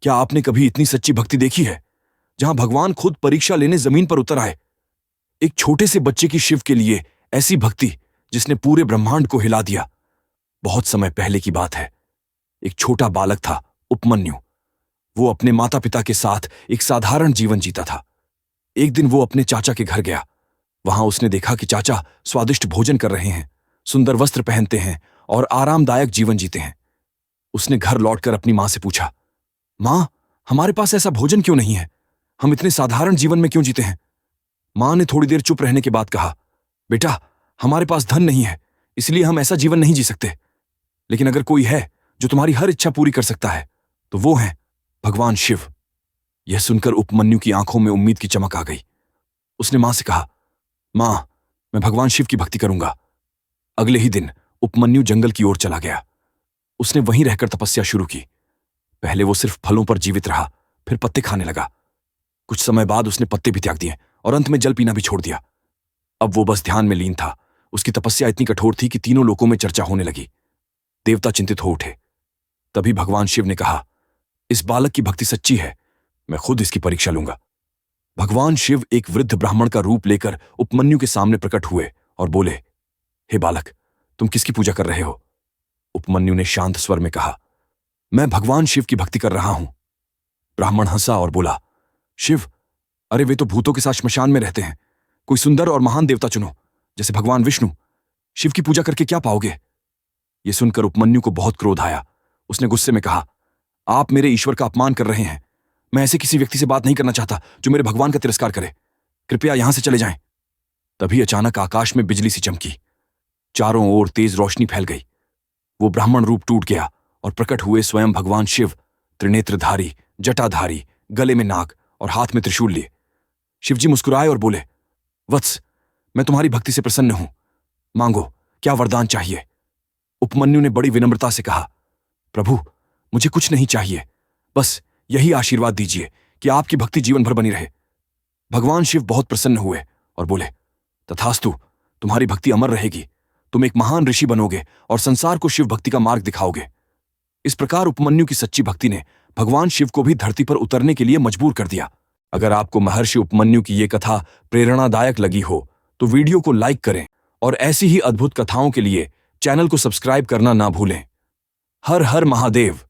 क्या आपने कभी इतनी सच्ची भक्ति देखी है, जहां भगवान खुद परीक्षा लेने जमीन पर उतर आए? एक छोटे से बच्चे की शिव के लिए ऐसी भक्ति जिसने पूरे ब्रह्मांड को हिला दिया। बहुत समय पहले की बात है। एक छोटा बालक था, उपमन्यु। वो अपने माता पिता के साथ एक साधारण जीवन जीता था। एक दिन वो अपने चाचा के घर गया। वहां उसने देखा कि चाचा स्वादिष्ट भोजन कर रहे हैं, सुंदर वस्त्र पहनते हैं और आरामदायक जीवन जीते हैं। उसने घर लौटकर अपनी मां से पूछा, मां, हमारे पास ऐसा भोजन क्यों नहीं है? हम इतने साधारण जीवन में क्यों जीते हैं? मां ने थोड़ी देर चुप रहने के बाद कहा, बेटा, हमारे पास धन नहीं है, इसलिए हम ऐसा जीवन नहीं जी सकते। लेकिन अगर कोई है जो तुम्हारी हर इच्छा पूरी कर सकता है, तो वो है भगवान शिव। यह सुनकर उपमन्यु की आंखों में उम्मीद की चमक आ गई। उसने मां से कहा, मां, मैं भगवान शिव की भक्ति करूंगा। अगले ही दिन उपमन्यु जंगल की ओर चला गया। उसने वहीं रहकर तपस्या शुरू की। पहले वो सिर्फ फलों पर जीवित रहा, फिर पत्ते खाने लगा। कुछ समय बाद उसने पत्ते भी त्याग दिए और अंत में जल पीना भी छोड़ दिया। अब वो बस ध्यान में लीन था। उसकी तपस्या इतनी कठोर थी कि तीनों लोकों में चर्चा होने लगी। देवता चिंतित हो उठे। तभी भगवान शिव ने कहा, इस बालक की भक्ति सच्ची है, मैं खुद इसकी परीक्षा लूंगा। भगवान शिव एक वृद्ध ब्राह्मण का रूप लेकर उपमन्यु के सामने प्रकट हुए और बोले, हे बालक, तुम किसकी पूजा कर रहे हो? उपमन्यु ने शांत स्वर में कहा, मैं भगवान शिव की भक्ति कर रहा हूं। ब्राह्मण हंसा और बोला, शिव? अरे वे तो भूतों के साथ श्मशान में रहते हैं। कोई सुंदर और महान देवता चुनो, जैसे भगवान विष्णु। शिव की पूजा करके क्या पाओगे? यह सुनकर उपमन्यु को बहुत क्रोध आया। उसने गुस्से में कहा, आप मेरे ईश्वर का अपमान कर रहे हैं। मैं ऐसे किसी व्यक्ति से बात नहीं करना चाहता जो मेरे भगवान का तिरस्कार करे। कृपया यहां से चले जाएं। तभी अचानक आकाश में बिजली सी चमकी। चारों ओर तेज रोशनी फैल गई। वो ब्राह्मण रूप टूट गया और प्रकट हुए स्वयं भगवान शिव, त्रिनेत्रधारी, जटाधारी, गले में नाग और हाथ में त्रिशूल लिए। शिवजी मुस्कुराए और बोले, वत्स, मैं तुम्हारी भक्ति से प्रसन्न हूं। मांगो, क्या वरदान चाहिए? उपमन्यु ने बड़ी विनम्रता से कहा, प्रभु, मुझे कुछ नहीं चाहिए, बस यही आशीर्वाद दीजिए कि आपकी भक्ति जीवन भर बनी रहे। भगवान शिव बहुत प्रसन्न हुए और बोले, तथास्तु, तुम्हारी भक्ति अमर रहेगी। तुम एक महान ऋषि बनोगे और संसार को शिव भक्ति का मार्ग दिखाओगे। इस प्रकार उपमन्यु की सच्ची भक्ति ने भगवान शिव को भी धरती पर उतरने के लिए मजबूर कर दिया। अगर आपको महर्षि उपमन्यु की ये कथा प्रेरणादायक लगी हो तो वीडियो को लाइक करें और ऐसी ही अद्भुत कथाओं के लिए चैनल को सब्सक्राइब करना ना भूलें। हर हर महादेव।